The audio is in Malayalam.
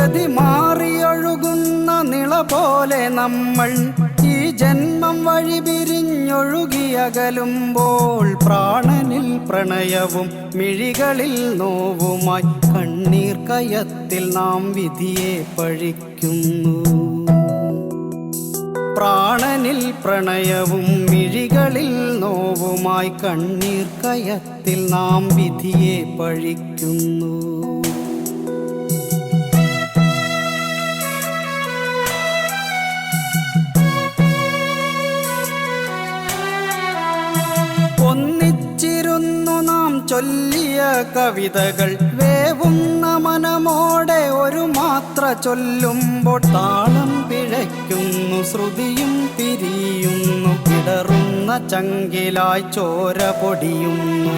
ഗതി മാറിയൊഴുകുന്ന നിള പോലെ നമ്മൾ ഈ ജന്മം വഴി പിരിഞ്ഞൊഴുകിയകലുമ്പോൾ പ്രാണനിൽ പ്രണയവും മിഴികളിൽ നോവുമായി കണ്ണീർ കയത്തിൽ നാം വിധിയെ പഴിക്കുന്നു. പ്രാണനിൽ പ്രണയവും മിഴികളിൽ നോവുമായി കണ്ണീർ കയത്തിൽ നാം വിധിയെ പഴിക്കുന്നു. ഒന്നിച്ചിരുന്നു നാം ചൊല്ലിയ കവിതകൾ വേവുന്ന മനമോടെ ഒരു മാത്ര ചൊല്ലുമ്പോൾ താളം പിഴയ്ക്കുന്നു, ശ്രുതിയും പിരിയുന്നു, കിടറുന്ന ചങ്കിലായി ചോര പൊടിയുന്നു.